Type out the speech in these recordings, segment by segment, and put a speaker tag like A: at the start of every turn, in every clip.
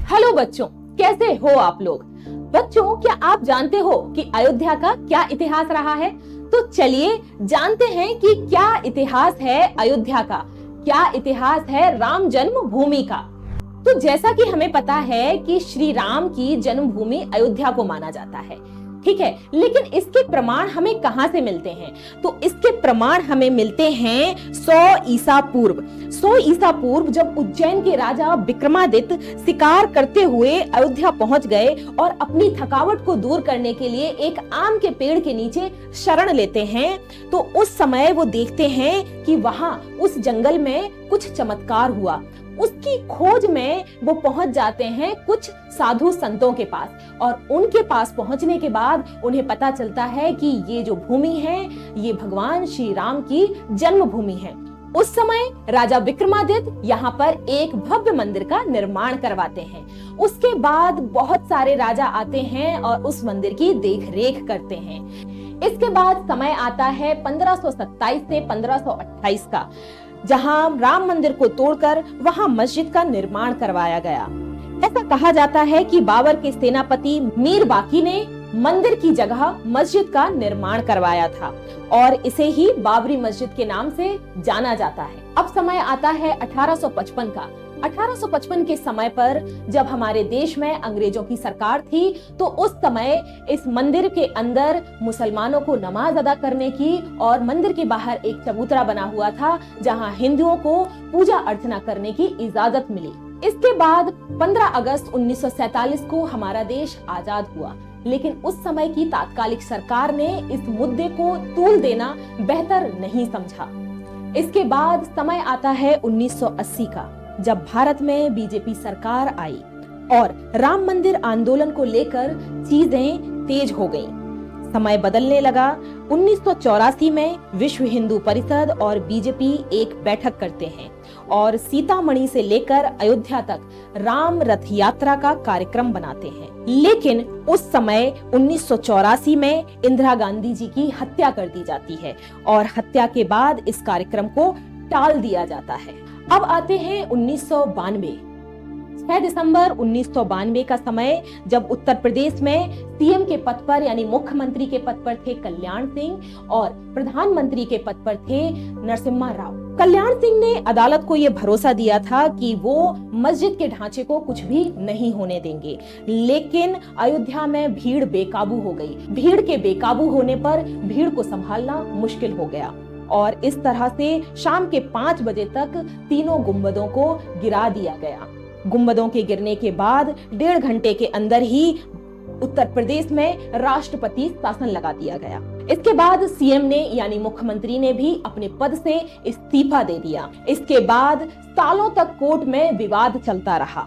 A: Hello बच्चों, कैसे हो आप लोग। बच्चों, क्या आप जानते हो कि अयोध्या का क्या इतिहास रहा है? तो चलिए जानते हैं कि क्या इतिहास है अयोध्या का, क्या इतिहास है राम जन्मभूमि का। तो जैसा कि हमें पता है कि श्री राम की जन्मभूमि अयोध्या को माना जाता है, ठीक है। लेकिन इसके प्रमाण हमें कहां से मिलते हैं? तो इसके प्रमाण हमें मिलते हैं 100 ईसा पूर्व। 100 ईसा पूर्व जब उज्जैन के राजा विक्रमादित्य शिकार करते हुए अयोध्या पहुंच गए और अपनी थकावट को दूर करने के लिए एक आम के पेड़ के नीचे शरण लेते हैं, तो उस समय वो देखते हैं कि वहां उस जंगल में कुछ चमत्कार हुआ। उसकी खोज में वो पहुंच जाते हैं कुछ साधु संतों के पास, और उनके पास पहुंचने के बाद उन्हें पता चलता है कि ये जो भूमि है ये भगवान श्री राम की जन्मभूमि है। उस समय राजा विक्रमादित्य यहाँ पर एक भव्य मंदिर का निर्माण करवाते हैं। उसके बाद बहुत सारे राजा आते हैं और उस मंदिर की देखरेख करते हैं। इसके बाद समय आता है 1527 से 1528 का, जहां राम मंदिर को तोड़कर वहां मस्जिद का निर्माण करवाया गया। ऐसा कहा जाता है कि बाबर के सेनापति मीर बाकी ने मंदिर की जगह मस्जिद का निर्माण करवाया था और इसे ही बाबरी मस्जिद के नाम से जाना जाता है। अब समय आता है 1855 का। 1855 के समय पर जब हमारे देश में अंग्रेजों की सरकार थी, तो उस समय इस मंदिर के अंदर मुसलमानों को नमाज अदा करने की और मंदिर के बाहर एक चबूतरा बना हुआ था जहां हिंदुओं को पूजा अर्चना करने की इजाजत मिली। इसके बाद 15 अगस्त 1947 को हमारा देश आजाद हुआ, लेकिन उस समय की तात्कालिक सरकार ने इस मुद्दे को तूल देना बेहतर नहीं समझा। इसके बाद समय आता है 1980 का, जब भारत में बीजेपी सरकार आई और राम मंदिर आंदोलन को लेकर चीजें तेज हो गईं। समय बदलने लगा। 1984 में विश्व हिंदू परिषद और बीजेपी एक बैठक करते हैं और सीतामढ़ी से लेकर अयोध्या तक राम रथ यात्रा का कार्यक्रम बनाते हैं। लेकिन उस समय 1984 में इंदिरा गांधी जी की हत्या कर दी जाती है और हत्या के बाद इस कार्यक्रम को टाल दिया जाता है। अब आते हैं 1992। 6 दिसंबर 1992 का समय, जब उत्तर प्रदेश में सीएम के पद पर यानी मुख्यमंत्री के पद पर थे कल्याण सिंह और प्रधानमंत्री के पद पर थे नरसिम्हा राव। कल्याण सिंह ने अदालत को यह भरोसा दिया था कि वो मस्जिद के ढांचे को कुछ भी नहीं होने देंगे, लेकिन अयोध्या में भीड़ बेकाबू हो गई। भीड़ के बेकाबू होने पर भीड़ को संभालना मुश्किल हो गया और इस तरह से शाम के 5 बजे तक तीनों गुंबदों को गिरा दिया गया। गुंबदों के गिरने के बाद 1.5 घंटे के अंदर ही उत्तर प्रदेश में राष्ट्रपति शासन लगा दिया गया। इसके बाद सीएम ने यानी मुख्यमंत्री ने भी अपने पद से इस्तीफा दे दिया। इसके बाद सालों तक कोर्ट में विवाद चलता रहा।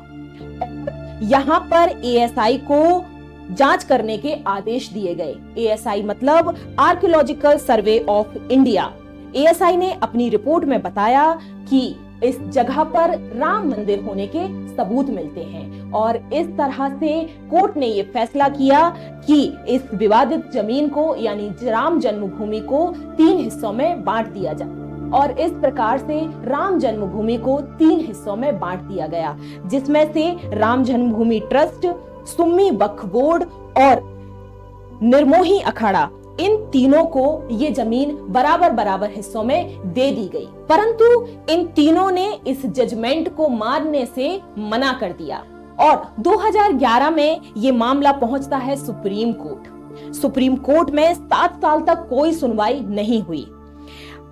A: यहाँ पर एएसआई को जांच करने के आदेश दिए गए। एएसआई मतलब archaeological survey of India. ASI ने अपनी रिपोर्ट में बताया कि इस जगह पर राम मंदिर होने के सबूत मिलते हैं और इस तरह से कोर्ट ने ये फैसला किया कि इस विवादित जमीन को यानी राम जन्मभूमि को 3 हिस्सों में बांट दिया जाए। और इस प्रकार से राम जन्मभूमि को 3 हिस्सों में बांट दिया गया, जिसमें से राम जन्मभूमि ट्रस्ट, सुन्नी वक्फ बोर्ड और निर्मोही अखाड़ा, इन तीनों को ये जमीन बराबर बराबर हिस्सों में दे दी गई। परंतु इन तीनों ने इस जजमेंट को मानने से मना कर दिया और 2011 में ये मामला पहुंचता है सुप्रीम कोर्ट। सुप्रीम कोर्ट में 7 साल तक कोई सुनवाई नहीं हुई।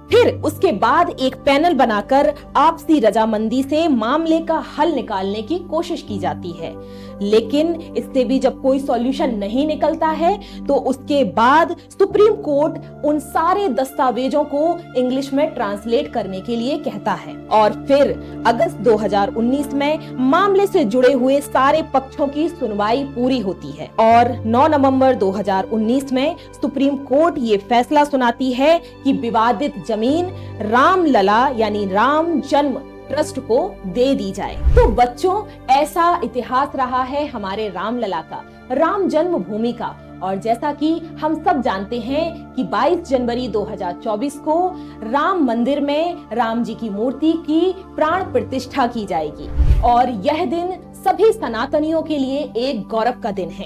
A: फिर उसके बाद एक पैनल बनाकर आपसी रजामंदी से मामले का हल निकालने की कोशिश की जाती है, लेकिन इससे भी जब कोई सॉल्यूशन नहीं निकलता है तो उसके बाद सुप्रीम कोर्ट उन सारे दस्तावेजों को इंग्लिश में ट्रांसलेट करने के लिए कहता है और फिर अगस्त 2019 में मामले से जुड़े हुए सारे पक्षों की सुनवाई पूरी होती है और 9 नवंबर 2019 में सुप्रीम कोर्ट ये फैसला सुनाती है कि विवादित जमीन रामलला यानी राम जन्म ट्रस्ट को दे दी जाए। तो बच्चों, ऐसा इतिहास रहा है हमारे रामलला का, राम जन्मभूमि का। और जैसा कि हम सब जानते हैं कि 22 जनवरी 2024 को राम मंदिर में राम जी की मूर्ति की प्राण प्रतिष्ठा की जाएगी और यह दिन सभी सनातनियों के लिए एक गौरव का दिन है।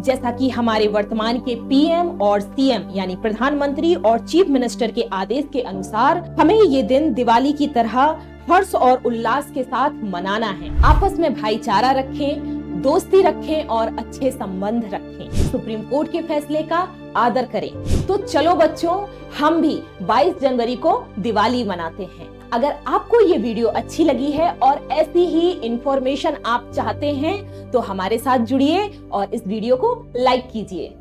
A: जैसा कि हमारे वर्तमान के पीएम और सीएम यानी प्रधानमंत्री और चीफ मिनिस्टर के आदेश के अनुसार हमें ये दिन दिवाली की तरह हर्ष और उल्लास के साथ मनाना है। आपस में भाईचारा रखें, दोस्ती रखें और अच्छे संबंध रखें। सुप्रीम कोर्ट के फैसले का आदर करें। तो चलो बच्चों, हम भी 22 जनवरी को दिवाली मनाते हैं। अगर आपको ये वीडियो अच्छी लगी है और ऐसी ही इंफॉर्मेशन आप चाहते हैं तो हमारे साथ जुड़िए और इस वीडियो को लाइक कीजिए।